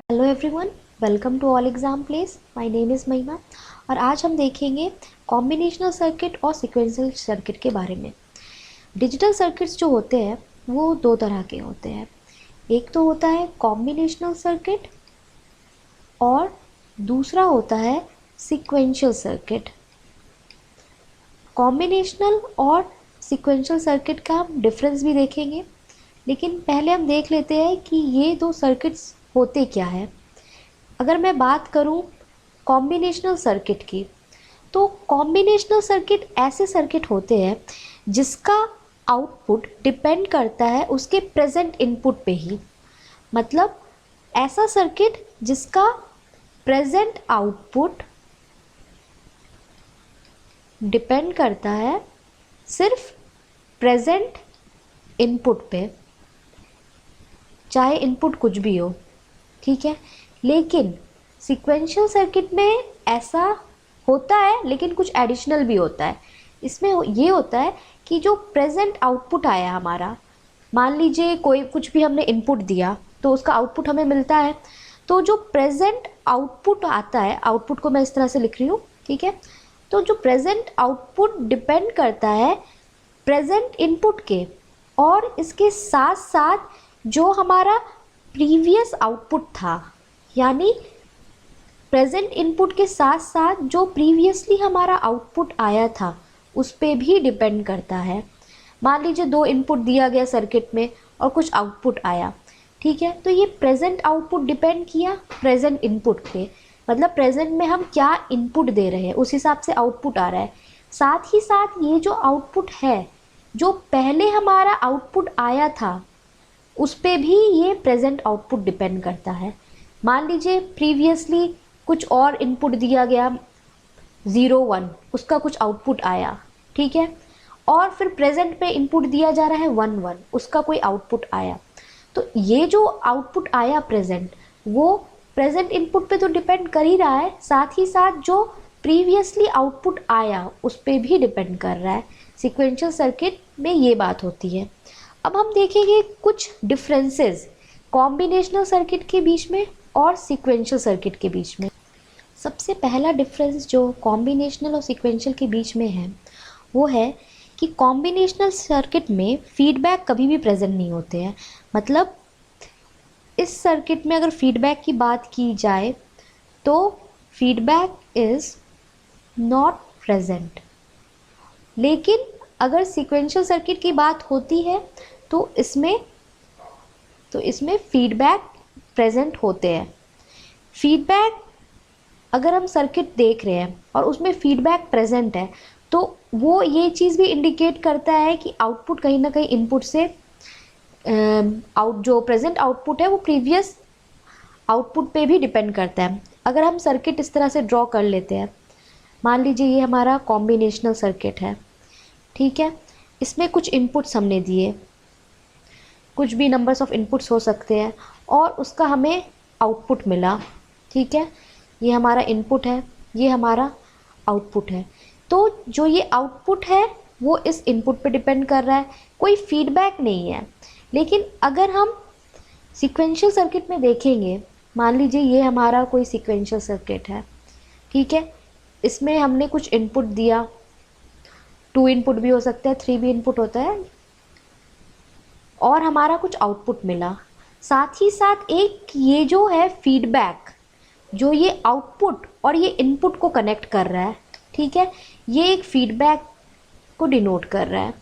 Hello everyone, welcome to all exam place. My name is Mahima और आज हम देखेंगे कॉम्बिनेशनल सर्किट और सीक्वेंशियल सर्किट के बारे में। डिजिटल सर्किट्स जो होते हैं वो दो तरह के होते हैं। एक तो होता है कॉम्बिनेशनल सर्किट और दूसरा होता है सीक्वेंशियल सर्किट। कॉम्बिनेशनल और सीक्वेंशियल सर्किट का हम डिफरेंस भी देखेंगे, लेकिन पहले हम देख लेते हैं कि ये दो सर्किट्स होते क्या है। अगर मैं बात करूं कॉम्बिनेशनल सर्किट की, तो कॉम्बिनेशनल सर्किट ऐसे सर्किट होते हैं जिसका आउटपुट डिपेंड करता है उसके प्रेजेंट इनपुट पे ही। मतलब ऐसा सर्किट जिसका प्रेजेंट आउटपुट डिपेंड करता है सिर्फ प्रेजेंट इनपुट पे, चाहे इनपुट कुछ भी हो, ठीक है। लेकिन सीक्वेंशियल सर्किट में ऐसा होता है, लेकिन कुछ एडिशनल भी होता है। इसमें ये होता है कि जो प्रेजेंट आउटपुट आया हमारा, मान लीजिए कोई कुछ भी हमने इनपुट दिया तो उसका आउटपुट हमें मिलता है। तो जो प्रेजेंट आउटपुट आता है, आउटपुट को मैं इस तरह से लिख रही हूँ, ठीक है। तो जो प्रेजेंट आउटपुट डिपेंड करता है प्रेजेंट इनपुट के, और इसके साथ साथ जो हमारा प्रीवियस आउटपुट था, यानी प्रेजेंट इनपुट के साथ साथ जो प्रीवियसली हमारा आउटपुट आया था उस पे भी डिपेंड करता है। मान लीजिए दो इनपुट दिया गया सर्किट में और कुछ आउटपुट आया, ठीक है। तो ये प्रेजेंट आउटपुट डिपेंड किया प्रेजेंट इनपुट पे, मतलब प्रेजेंट में हम क्या इनपुट दे रहे हैं उस हिसाब से आउटपुट आ रहा है। साथ ही साथ ये जो आउटपुट है, जो पहले हमारा आउटपुट आया था उस पे भी ये प्रेजेंट आउटपुट डिपेंड करता है। मान लीजिए प्रीवियसली कुछ और इनपुट दिया गया 0 1, उसका कुछ आउटपुट आया, ठीक है। और फिर प्रेजेंट पे इनपुट दिया जा रहा है 1 1, उसका कोई आउटपुट आया। तो ये जो आउटपुट आया प्रेजेंट, वो प्रेजेंट इनपुट पे तो डिपेंड कर ही रहा है, साथ ही साथ जो प्रीवियसली आउटपुट आया उस पर भी डिपेंड कर रहा है। सिक्वेंशियल सर्किट में ये बात होती है। अब हम देखेंगे कुछ डिफरेंसेस कॉम्बिनेशनल सर्किट के बीच में और सीक्वेंशियल सर्किट के बीच में। सबसे पहला डिफरेंस जो कॉम्बिनेशनल और सीक्वेंशियल के बीच में है वो है कि कॉम्बिनेशनल सर्किट में फीडबैक कभी भी प्रेजेंट नहीं होते हैं। मतलब इस सर्किट में अगर फीडबैक की बात की जाए तो फीडबैक इज़ नॉट प्रेजेंट। लेकिन अगर सीक्वेंशियल सर्किट की बात होती है तो इसमें फीडबैक प्रेजेंट होते हैं। फीडबैक, अगर हम सर्किट देख रहे हैं और उसमें फीडबैक प्रेजेंट है तो वो ये चीज़ भी इंडिकेट करता है कि आउटपुट कहीं ना कहीं इनपुट से जो प्रेजेंट आउटपुट है वो प्रीवियस आउटपुट पे भी डिपेंड करता है। अगर हम सर्किट इस तरह से ड्रॉ कर लेते हैं, मान लीजिए ये हमारा कॉम्बिनेशनल सर्किट है, ठीक है। इसमें कुछ इनपुट्स हमने दिए, कुछ भी नंबर्स ऑफ इनपुट्स हो सकते हैं, और उसका हमें आउटपुट मिला, ठीक है। ये हमारा इनपुट है, ये हमारा आउटपुट है। तो जो ये आउटपुट है वो इस इनपुट पे डिपेंड कर रहा है, कोई फीडबैक नहीं है। लेकिन अगर हम सीक्वेंशियल सर्किट में देखेंगे, मान लीजिए ये हमारा कोई सीक्वेंशियल सर्किट है, ठीक है। इसमें हमने कुछ इनपुट दिया, 2 इनपुट भी हो सकता है, 3 भी इनपुट होता है, और हमारा कुछ आउटपुट मिला। साथ ही साथ एक ये जो है फीडबैक, जो ये आउटपुट और ये इनपुट को कनेक्ट कर रहा है, ठीक है, ये एक फीडबैक को डिनोट कर रहा है।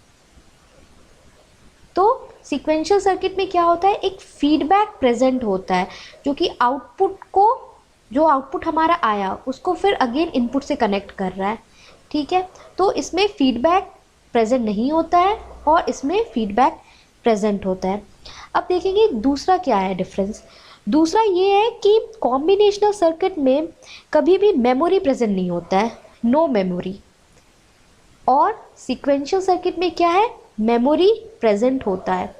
तो सीक्वेंशियल सर्किट में क्या होता है, एक फीडबैक प्रेजेंट होता है जो कि जो आउटपुट हमारा आया उसको फिर अगेन इनपुट से कनेक्ट कर रहा है, ठीक है। तो इसमें फीडबैक प्रेजेंट नहीं होता है और इसमें फीडबैक प्रेजेंट होता है। अब देखेंगे दूसरा क्या है डिफरेंस। दूसरा ये है कि कॉम्बिनेशनल सर्किट में कभी भी मेमोरी प्रेजेंट नहीं होता है, नो मेमोरी। और सीक्वेंशियल सर्किट में क्या है, मेमोरी प्रेजेंट होता है।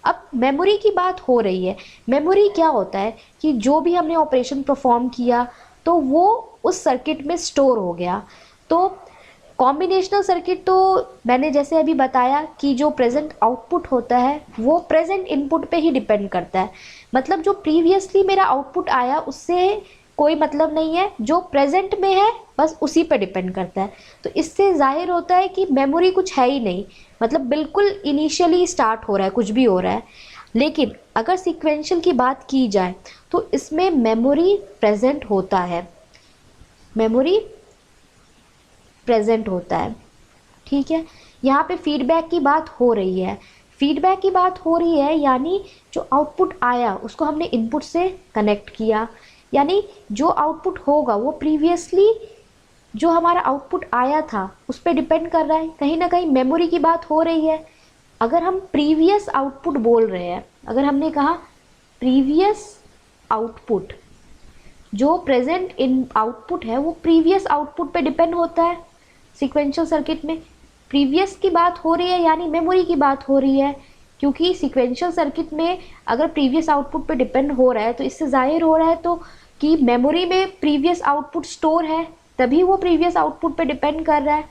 अब मेमोरी की बात हो रही है, मेमोरी क्या होता है कि जो भी हमने ऑपरेशन परफॉर्म किया तो वो उस सर्किट में स्टोर हो गया। तो कॉम्बिनेशनल सर्किट तो मैंने जैसे अभी बताया कि जो प्रेजेंट आउटपुट होता है वो प्रेजेंट इनपुट पे ही डिपेंड करता है। मतलब जो प्रीवियसली मेरा आउटपुट आया उससे कोई मतलब नहीं है, जो प्रेजेंट में है बस उसी पे डिपेंड करता है। तो इससे जाहिर होता है कि मेमोरी कुछ है ही नहीं, मतलब बिल्कुल इनिशियली स्टार्ट हो रहा है, कुछ भी हो रहा है। लेकिन अगर सीक्वेंशियल की बात की जाए तो इसमें मेमोरी प्रेजेंट होता है, मेमोरी प्रेजेंट होता है। ठीक है, यहाँ पे फीडबैक की बात हो रही है, फीडबैक की बात हो रही है यानी जो आउटपुट आया उसको हमने इनपुट से कनेक्ट किया, यानी जो आउटपुट होगा वो प्रीवियसली जो हमारा आउटपुट आया था उस पर डिपेंड कर रहा है, कहीं ना कहीं मेमोरी की बात हो रही है। अगर हम प्रीवियस आउटपुट बोल रहे हैं, अगर हमने कहा प्रीवियस आउटपुट, जो प्रेजेंट इन आउटपुट है वो प्रीवियस आउटपुट पे डिपेंड होता है। सीक्वेंशियल सर्किट में प्रीवियस की बात हो रही है यानी मेमोरी की बात हो रही है, क्योंकि सीक्वेंशियल सर्किट में अगर प्रीवियस आउटपुट पे डिपेंड हो रहा है तो इससे जाहिर हो रहा है तो कि मेमोरी में प्रीवियस आउटपुट स्टोर है, तभी वो प्रीवियस आउटपुट पे डिपेंड कर रहा है।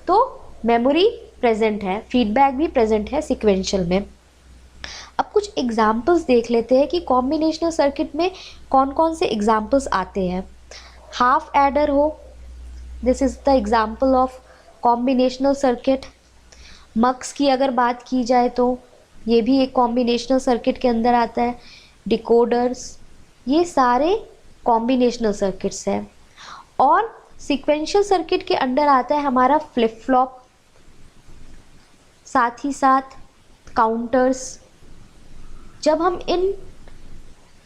तो मेमोरी प्रेजेंट है, फीडबैक भी प्रेजेंट है सीक्वेंशियल में। अब कुछ एग्जाम्पल्स देख लेते हैं कि कॉम्बिनेशनल सर्किट में कौन कौन से एग्जाम्पल्स आते हैं। हाफ एडर हो, this is the example of combinational circuit. Mux की अगर बात की जाए तो ये भी एक कॉम्बिनेशनल सर्किट के अंदर आता है। डिकोडर्स, ये सारे कॉम्बिनेशनल सर्किट्स हैं। और सीक्वेंशियल सर्किट के अंदर आता है हमारा फ्लिप फ्लॉप, साथ ही साथ काउंटर्स। जब हम इन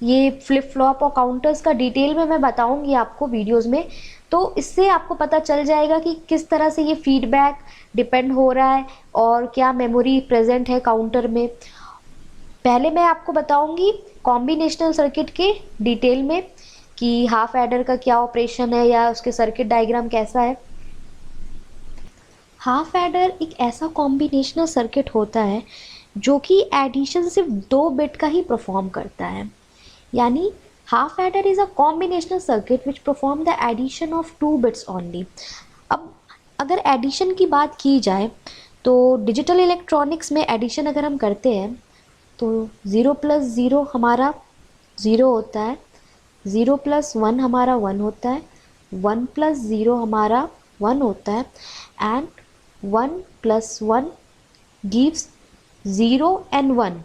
ये फ्लिप फ्लॉप और काउंटर्स का डिटेल में मैं बताऊंगी आपको वीडियोस में, तो इससे आपको पता चल जाएगा कि किस तरह से ये फीडबैक डिपेंड हो रहा है और क्या मेमोरी प्रेजेंट है काउंटर में। पहले मैं आपको बताऊंगी कॉम्बिनेशनल सर्किट के डिटेल में कि हाफ एडर का क्या ऑपरेशन है या उसके सर्किट डायग्राम कैसा है। हाफ एडर एक ऐसा कॉम्बिनेशनल सर्किट होता है जो कि एडिशन सिर्फ 2 बिट का ही परफॉर्म करता है, यानी half adder is a combinational circuit which perform the addition of 2 bits only. अब अगर एडिशन की बात की जाए तो डिजिटल इलेक्ट्रॉनिक्स में एडिशन अगर हम करते हैं तो 0 + 0 हमारा 0 होता है, 0 + 1 हमारा 1 होता है, 1 + 0 हमारा 1 होता है, एंड 1 + 1 गिव्स 0 and 1,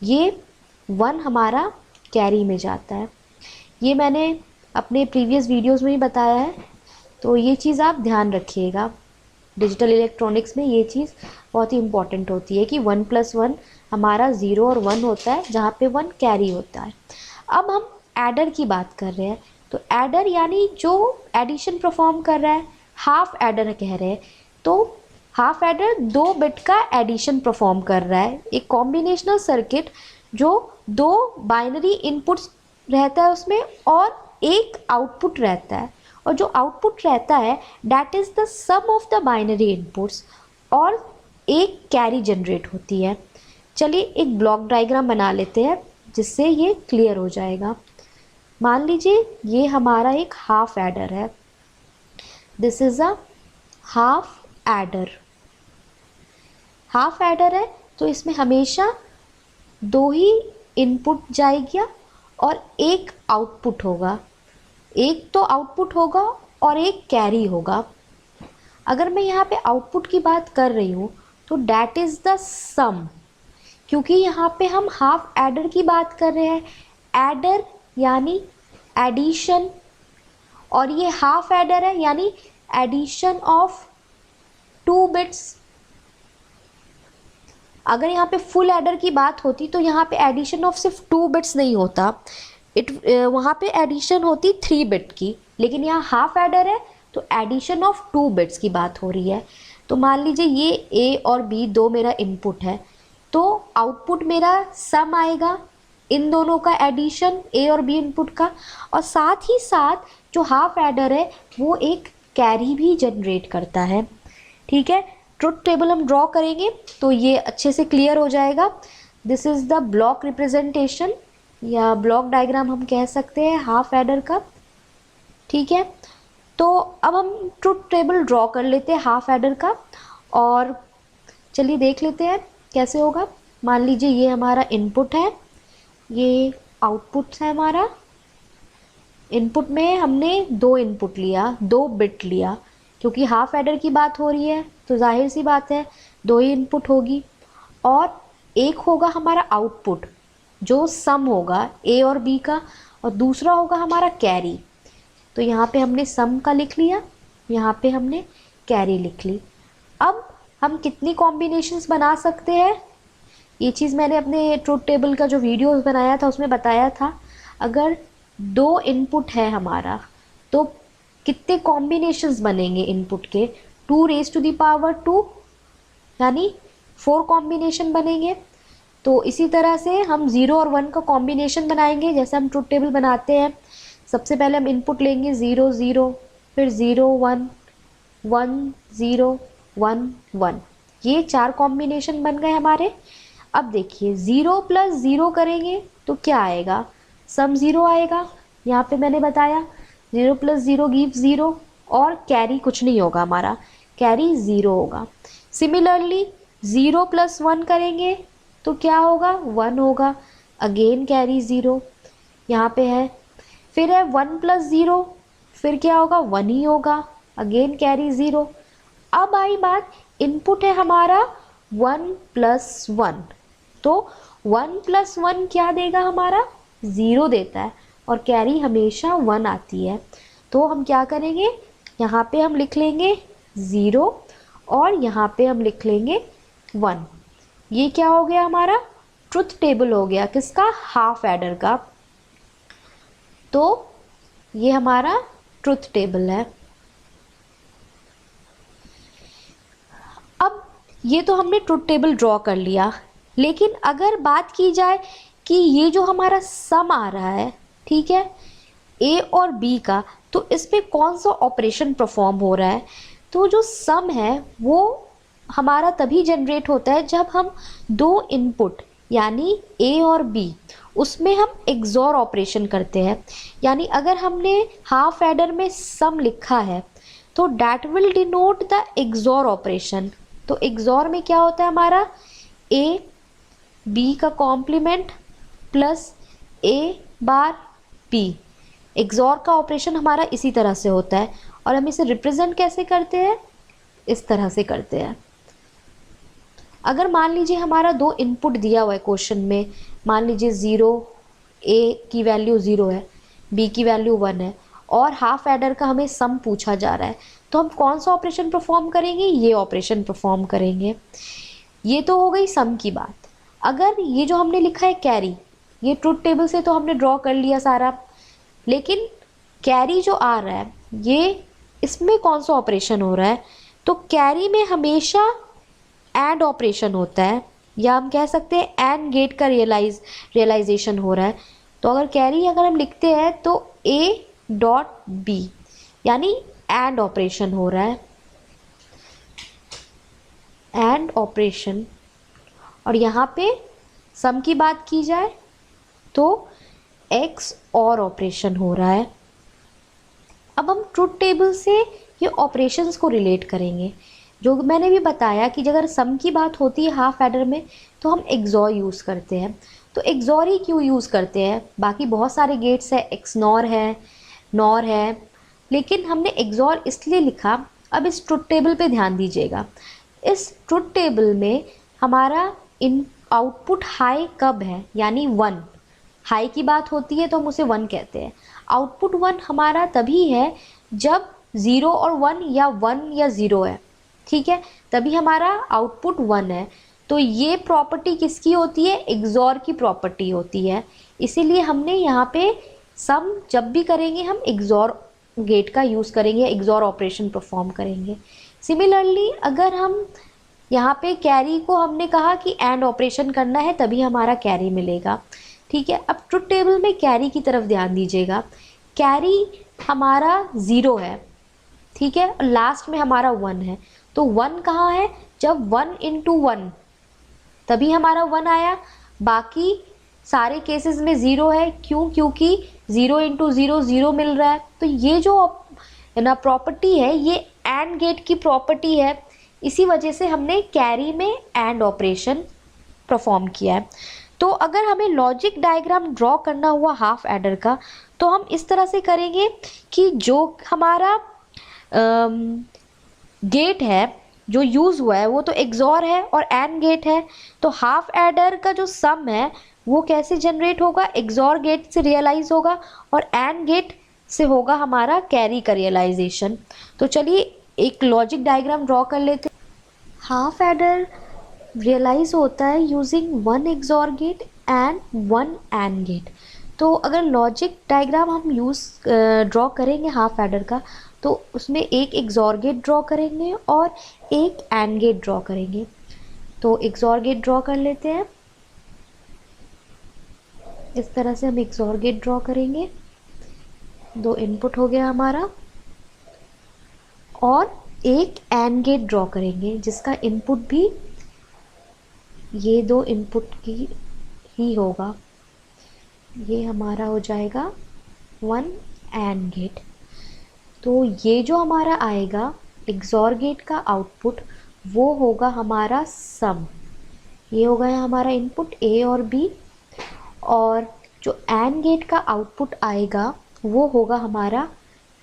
ये 1 हमारा कैरी में जाता है। ये मैंने अपने प्रीवियस वीडियोस में ही बताया है, तो ये चीज़ आप ध्यान रखिएगा। डिजिटल इलेक्ट्रॉनिक्स में ये चीज़ बहुत ही इम्पॉर्टेंट होती है कि 1 + 1 हमारा 0 और 1 होता है, जहाँ पे 1 कैरी होता है। अब हम एडर की बात कर रहे हैं, तो एडर यानी जो एडिशन परफॉर्म कर रहा है, हाफ एडर कह रहे हैं। तो हाफ एडर 2 बिट का एडिशन परफॉर्म कर रहा है, एक कॉम्बिनेशनल सर्किट जो 2 बाइनरी इनपुट्स रहता है उसमें और एक आउटपुट रहता है, और जो आउटपुट रहता है that is the sum of the binary inputs, और एक कैरी जनरेट होती है। चलिए एक ब्लॉक डायग्राम बना लेते हैं जिससे ये क्लियर हो जाएगा। मान लीजिए ये हमारा एक हाफ एडर है, this is a half adder. Half adder है तो इसमें हमेशा 2 ही इनपुट जाएगा और एक आउटपुट होगा, एक तो आउटपुट होगा और एक कैरी होगा। अगर मैं यहाँ पे आउटपुट की बात कर रही हूँ तो डैट इज़ द सम, क्योंकि यहाँ पे हम हाफ एडर की बात कर रहे हैं, एडर यानी एडिशन, और ये हाफ एडर है यानी एडिशन ऑफ 2 बिट्स। अगर यहाँ पे फुल एडर की बात होती तो यहाँ पे एडिशन ऑफ सिर्फ 2 बिट्स नहीं होता, वहाँ पे एडिशन होती 3 बिट की, लेकिन यहाँ हाफ एडर है तो एडिशन ऑफ 2 बिट्स की बात हो रही है। तो मान लीजिए ये ए और बी 2 मेरा इनपुट है, तो आउटपुट मेरा सम आएगा इन दोनों का एडिशन, ए और बी इनपुट का, और साथ ही साथ जो हाफ एडर है वो एक कैरी भी जनरेट करता है। ठीक है, ट्रुथ टेबल हम ड्रॉ करेंगे तो ये अच्छे से क्लियर हो जाएगा। This is the block representation या ब्लॉक डायग्राम हम कह सकते हैं हाफ एडर का। ठीक है, तो अब हम ट्रुथ टेबल ड्रॉ कर लेते हैं हाफ एडर का, और चलिए देख लेते हैं कैसे होगा। मान लीजिए ये हमारा इनपुट है, ये आउटपुट है हमारा। इनपुट में हमने 2 इनपुट लिया, 2 बिट लिया, क्योंकि हाफ एडर की बात हो रही है तो जाहिर सी बात है 2 ही इनपुट होगी। और एक होगा हमारा आउटपुट जो सम होगा ए और बी का, और दूसरा होगा हमारा कैरी। तो यहाँ पे हमने सम का लिख लिया, यहाँ पे हमने कैरी लिख ली। अब हम कितनी कॉम्बिनेशंस बना सकते हैं, ये चीज़ मैंने अपने ट्रुथ टेबल का जो वीडियो बनाया था उसमें बताया था। अगर 2 इनपुट है हमारा तो कितने कॉम्बिनेशंस बनेंगे इनपुट के, 2⁻², यानी 4 कॉम्बिनेशन बनेंगे। तो इसी तरह से हम 0 और 1 का कॉम्बिनेशन बनाएंगे, जैसे हम ट्रुथ टेबल बनाते हैं। सबसे पहले हम इनपुट लेंगे 0 0, फिर 0 1 1 0 1 1, ये 4 कॉम्बिनेशन बन गए हमारे। अब देखिए 0 + 0 करेंगे तो क्या आएगा, सम 0 आएगा। यहाँ पे मैंने बताया 0 + 0 गिव्स 0, और कैरी कुछ नहीं होगा हमारा, कैरी 0 होगा। सिमिलरली 0 + 1 करेंगे तो क्या होगा, 1 होगा, अगेन कैरी 0 यहाँ पे है। फिर है 1 + 0, फिर क्या होगा, 1 ही होगा, अगेन कैरी 0। अब आई बात, इनपुट है हमारा 1 + 1, तो 1 + 1 क्या देगा हमारा, 0 देता है, और कैरी हमेशा 1 आती है। तो हम क्या करेंगे, यहाँ पे हम लिख लेंगे 0 और यहाँ पे हम लिख लेंगे 1। ये क्या हो गया हमारा, ट्रुथ टेबल हो गया किसका, हाफ एडर का। तो ये हमारा ट्रुथ टेबल है। अब ये तो हमने ट्रुथ टेबल ड्रॉ कर लिया, लेकिन अगर बात की जाए कि ये जो हमारा सम आ रहा है, ठीक है, ए और बी का, तो इस पे कौन सा ऑपरेशन परफॉर्म हो रहा है। तो जो सम है वो हमारा तभी जनरेट होता है जब हम 2 इनपुट यानी ए और बी, उसमें हम एक्सॉर ऑपरेशन करते हैं। यानी अगर हमने हाफ एडर में सम लिखा है तो that will denote the XOR operation. तो एक्सॉर में क्या होता है हमारा, ए बी का कॉम्प्लीमेंट प्लस ए बार बी। एक्सॉर का ऑपरेशन हमारा इसी तरह से होता है, और हम इसे रिप्रेजेंट कैसे करते हैं, इस तरह से करते हैं। अगर मान लीजिए हमारा 2 इनपुट दिया हुआ है क्वेश्चन में, मान लीजिए 0, ए की वैल्यू 0 है, बी की वैल्यू 1 है, और हाफ एडर का हमें सम पूछा जा रहा है, तो हम कौन सा ऑपरेशन परफॉर्म करेंगे, ये ऑपरेशन परफॉर्म करेंगे। ये तो हो गई सम की बात। अगर ये जो हमने लिखा है कैरी, ये ट्रुथ टेबल से तो हमने ड्रॉ कर लिया सारा, लेकिन कैरी जो आ रहा है ये, इसमें कौन सा ऑपरेशन हो रहा है, तो कैरी में हमेशा एंड ऑपरेशन होता है, या हम कह सकते हैं एंड गेट का रियलाइजेशन हो रहा है। तो अगर कैरी अगर हम लिखते हैं तो ए डॉट बी, यानी एंड ऑपरेशन हो रहा है, एंड ऑपरेशन। और यहाँ पे सम की बात की जाए तो एक्स और ऑपरेशन हो रहा है। अब हम ट्रुथ टेबल से ये ऑपरेशंस को रिलेट करेंगे। जो मैंने भी बताया कि अगर सम की बात होती है हाफ एडर में तो हम एक्सॉर यूज़ करते हैं। तो एक्सॉर ही क्यों यूज़ करते हैं, बाकी बहुत सारे गेट्स है, एक्सनॉर है, नॉर है, लेकिन हमने एक्सॉर इसलिए लिखा। अब इस ट्रुथ टेबल पे ध्यान दीजिएगा, इस ट्रुथ टेबल में हमारा इन आउटपुट हाई कब है, यानी 1। हाई की बात होती है तो हम उसे 1 कहते हैं। आउटपुट 1 हमारा तभी है जब 0 और 1 या 1 या 0 है, ठीक है, तभी हमारा आउटपुट 1 है। तो ये प्रॉपर्टी किसकी होती है, एक्सॉर की प्रॉपर्टी होती है। इसीलिए हमने यहाँ पे सम जब भी करेंगे हम एक्सॉर गेट का यूज़ करेंगे, एक्सॉर ऑपरेशन परफॉर्म करेंगे। सिमिलरली अगर हम यहाँ पे कैरी को हमने कहा कि एंड ऑपरेशन करना है तभी हमारा कैरी मिलेगा, ठीक है। अब ट्रुथ टेबल में कैरी की तरफ ध्यान दीजिएगा। कैरी हमारा 0 है, ठीक है, और लास्ट में हमारा 1 है। तो 1 कहाँ है, जब 1 × 1 तभी हमारा 1 आया। बाकी सारे केसेस में 0 है, क्यों, क्योंकि 0 × 0 0 मिल रहा है। तो ये जो ना प्रॉपर्टी है, ये एंड गेट की प्रॉपर्टी है, इसी वजह से हमने कैरी में एंड ऑपरेशन परफॉर्म किया है। तो अगर हमें लॉजिक डायग्राम ड्रॉ करना हुआ हाफ एडर का, तो हम इस तरह से करेंगे कि जो हमारा गेट है जो यूज़ हुआ है वो तो एक्सॉर है और एंड गेट है, तो हाफ एडर का जो सम है वो कैसे जनरेट होगा, एक्सॉर गेट से रियलाइज होगा और एंड गेट से होगा हमारा कैरी का रियलाइजेशन। तो चलिए एक लॉजिक डायग्राम ड्रॉ कर लेते हैं। हाफ एडर रियलाइज होता है using one XOR gate and one AND gate. तो अगर लॉजिक डायग्राम हम ड्रॉ करेंगे हाफ एडर का, तो उसमें एक एक्सॉर गेट ड्रॉ करेंगे और एक एंड गेट ड्रॉ करेंगे। तो एक्सॉर गेट ड्रॉ कर लेते हैं। इस तरह से हम एक्सॉर गेट ड्रॉ करेंगे। दो इनपुट हो गया हमारा, और एक एंड गेट ड्रॉ करेंगे जिसका इनपुट भी ये दो इनपुट की ही होगा। ये हमारा हो जाएगा वन एंड गेट। तो ये जो हमारा आएगा एक्सॉर गेट का आउटपुट वो होगा हमारा सम। ये होगा हमारा इनपुट ए और बी, और जो एंड गेट का आउटपुट आएगा वो होगा हमारा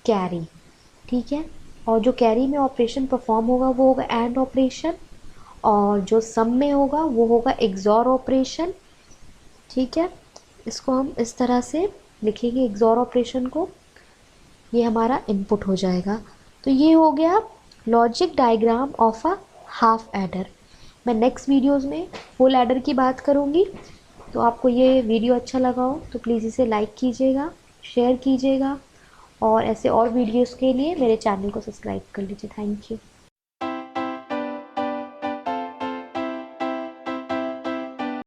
कैरी। ठीक है, और जो कैरी में ऑपरेशन परफॉर्म होगा वो होगा एंड ऑपरेशन, और जो सम में होगा वो होगा एक्सॉर ऑपरेशन। ठीक है, इसको हम इस तरह से लिखेंगे एक्सॉर ऑपरेशन को, ये हमारा इनपुट हो जाएगा। तो ये हो गया logic diagram of a half adder. मैं नेक्स्ट वीडियोस में फुल एडर की बात करूँगी। तो आपको ये वीडियो अच्छा लगा हो तो प्लीज़ इसे लाइक कीजिएगा, शेयर कीजिएगा, और ऐसे और वीडियोस के लिए मेरे चैनल को सब्सक्राइब कर लीजिए। Thank you.